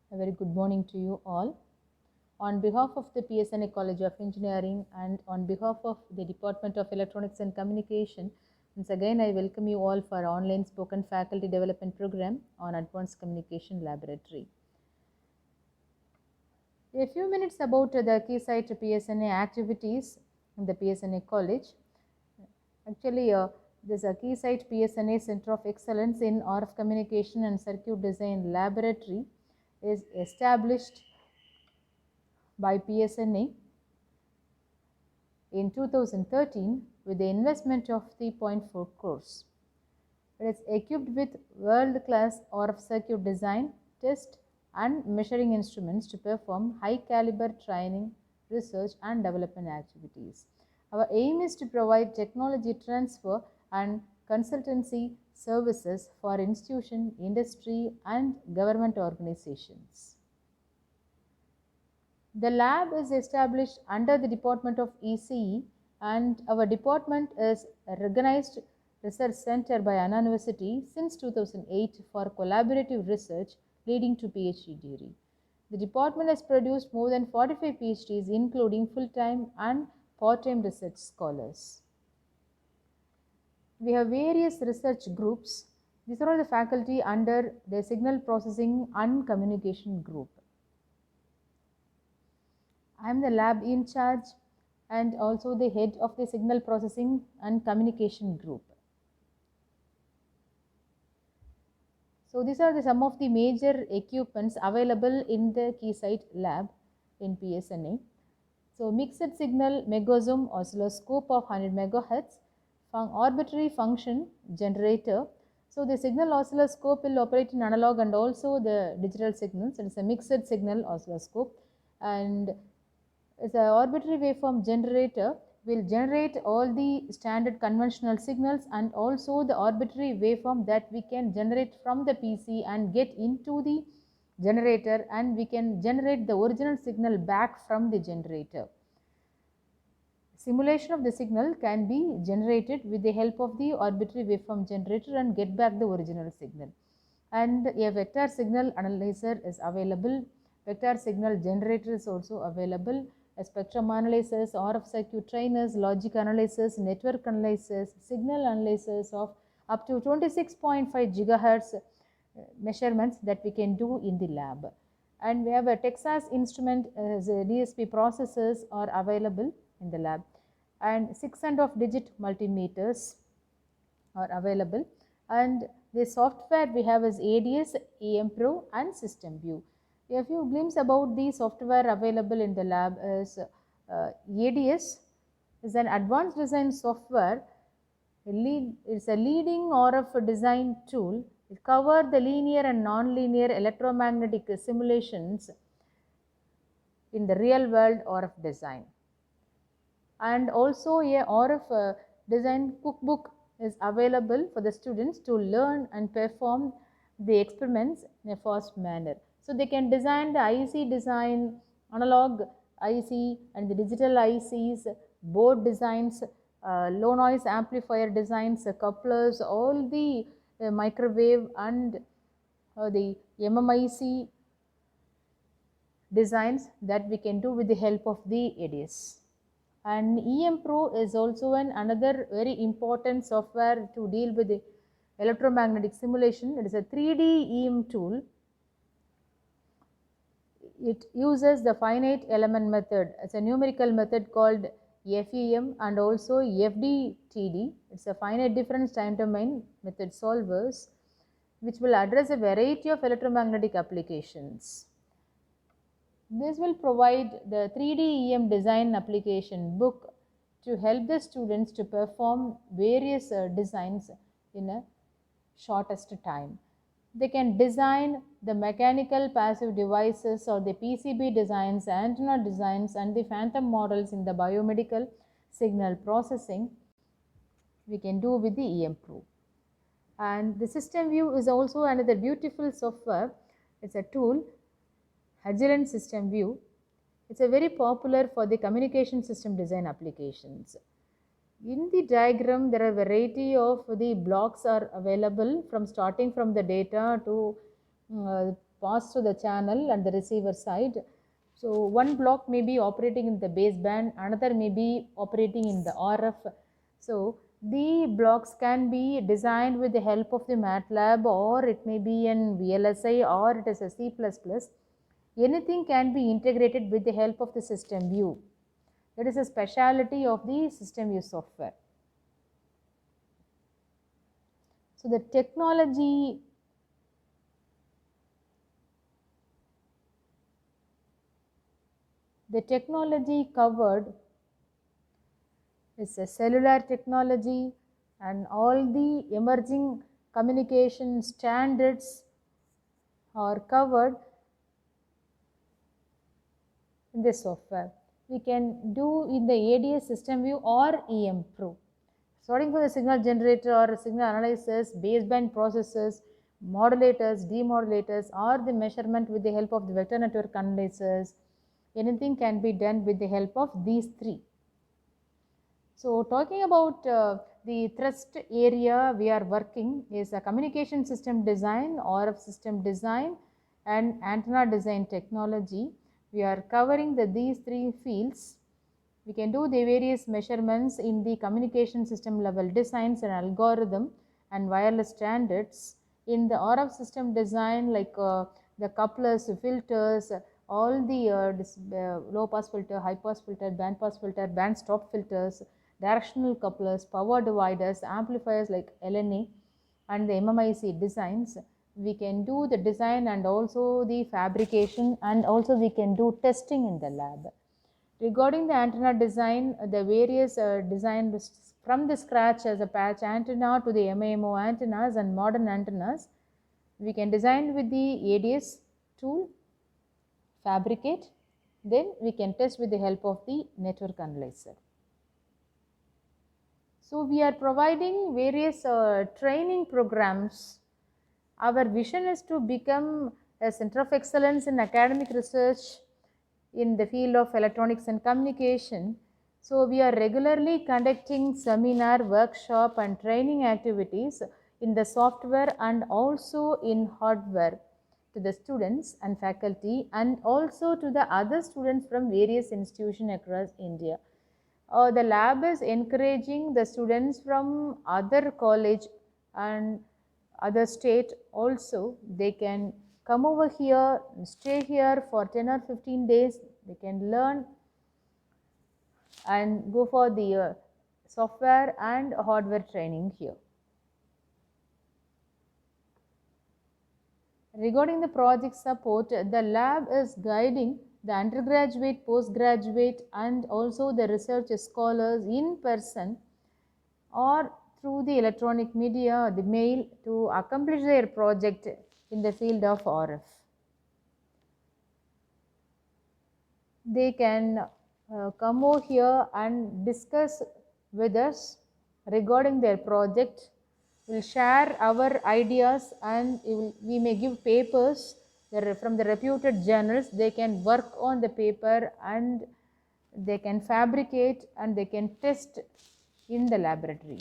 A very good morning to you all. On behalf of the PSNA College of Engineering and on behalf of the Department of Electronics and Communication, once again I welcome you all for our online spoken faculty development program on Advanced Communication Laboratory. A few minutes about the Keysight PSNA activities in the PSNA College. Actually, there's a Keysight PSNA Center of Excellence in RF Communication and Circuit Design Laboratory is established by PSNA in 2013 with the investment of 3.4 crores. It is equipped with world-class RF circuit design, test and measuring instruments to perform high-caliber training, research and development activities. Our aim is to provide technology transfer and consultancy services for institution, industry and government organizations. The lab is established under the Department of ECE and our department is a recognized research center by Anna University since 2008 for collaborative research leading to PhD degree. The department has produced more than 45 PhDs including full-time and part-time research scholars. We have various research groups. These are all the faculty under the Signal Processing and Communication group. I am the lab in charge and also the head of the Signal Processing and Communication group. So these are some of the major equipments available in the Keysight lab in PSNA. So mixed signal megazoom oscilloscope of 100 MHz, arbitrary function generator. So the signal oscilloscope will operate in analog and also the digital signals. It is a mixed signal oscilloscope and is an arbitrary waveform generator will generate all the standard conventional signals and also the arbitrary waveform that we can generate from the PC and get into the generator, and we can generate the original signal back from the generator. Simulation of the signal can be generated with the help of the arbitrary waveform generator and get back the original signal. And a vector signal analyzer is available. Vector signal generator is also available. A spectrum analyzers, RF circuit trainers, logic analyzers, network analyzers, signal analyzers of up to 26.5 gigahertz measurements that we can do in the lab. And we have a Texas Instrument DSP processors are available in the lab, and 6.5-digit multimeters are available, and the software we have is ADS, EM Pro and System View. A few glimpse about the software available in the lab is ADS is an advanced design software. It's a leading RF design tool. It covers the linear and non-linear electromagnetic simulations in the real world RF design. And also a RF design cookbook is available for the students to learn and perform the experiments in a fast manner. So they can design the IC design, analog IC and the digital ICs, board designs, low noise amplifier designs, couplers, all the microwave and the MMIC designs that we can do with the help of the ADS. And EM Pro is also another very important software to deal with the electromagnetic simulation. It is a 3D EM tool. It uses the finite element method. It's a numerical method called FEM and also FDTD. It's a finite difference time domain method solvers which will address a variety of electromagnetic applications. This will provide the 3D EM design application book to help the students to perform various designs in a shortest time. They can design the mechanical passive devices or the PCB designs, antenna designs and the phantom models in the biomedical signal processing we can do with the EM Pro. And the System View is also another beautiful software. It's a tool, Agilent System View. It's a very popular for the communication system design applications. In the diagram, there are a variety of the blocks are available from starting from the data to passed through the channel and the receiver side. So one block may be operating in the baseband, another may be operating in the RF. So the blocks can be designed with the help of the MATLAB, or it may be in VLSI, or it is a C++. Anything can be integrated with the help of the system view. That is a speciality of the system view software. So the technology covered is a cellular technology, and all the emerging communication standards are covered in this software. We can do in the ADS system view or EMPRO. Starting from the signal generator or signal analysis, baseband processors, modulators, demodulators, or the measurement with the help of the vector network analyzers, anything can be done with the help of these three. So talking about the thrust area we are working is a communication system design, RF system design, and antenna design technology. We are covering these three fields. We can do the various measurements in the communication system level designs and algorithm and wireless standards. In the RF system design, like the couplers, filters, all the low pass filter, high pass filter, band stop filters, directional couplers, power dividers, amplifiers like LNA, and the MMIC designs. We can do the design and also the fabrication, and also we can do testing in the lab. Regarding the antenna design, the various design from the scratch as a patch antenna to the MIMO antennas and modern antennas, we can design with the ADS tool, fabricate, then we can test with the help of the network analyzer. So we are providing various training programs. Our vision is to become a center of excellence in academic research in the field of electronics and communication. So we are regularly conducting seminar, workshop, and training activities in the software and also in hardware to the students and faculty, and also to the other students from various institutions across India. The lab is encouraging the students from other college and other state also. They can come over here, stay here for 10 or 15 days. They can learn and go for the software and hardware training here. Regarding the project support, the lab is guiding the undergraduate, postgraduate, and also the research scholars in person or through the electronic media, the mail, to accomplish their project in the field of RF. They can come over here and discuss with us regarding their project. We'll share our ideas, and we may give papers from the reputed journals. They can work on the paper and they can fabricate and they can test in the laboratory.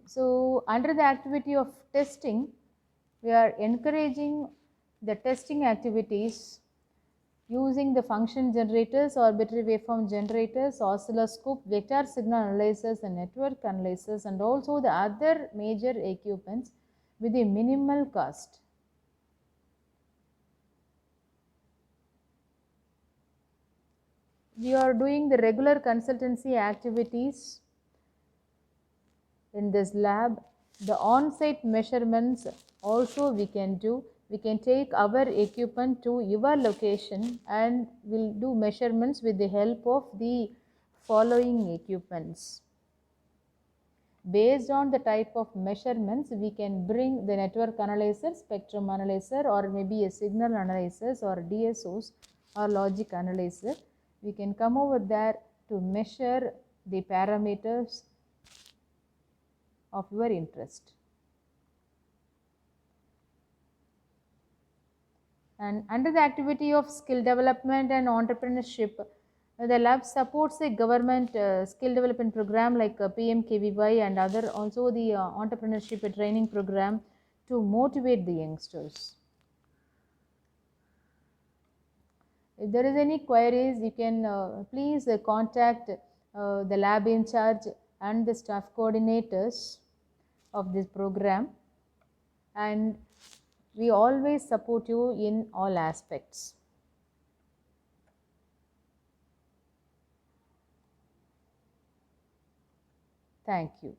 So under the activity of testing, we are encouraging the testing activities using the function generators, arbitrary waveform generators, oscilloscope, vector signal analyzers, and network analyzers, and also the other major equipments with a minimal cost. We are doing the regular consultancy activities in this lab. The on-site measurements also we can do. We can take our equipment to your location and we'll do measurements with the help of the following equipments. Based on the type of measurements, we can bring the network analyzer, spectrum analyzer, or maybe a signal analyzers or DSOs or logic analyzer. We can come over there to measure the parameters of your interest. And under the activity of skill development and entrepreneurship, The lab supports the government skill development program like PMKVY and other, also the entrepreneurship training program to motivate the youngsters. If there is any queries, you can please contact the lab in charge and the staff coordinators of this program, and we always support you in all aspects. Thank you.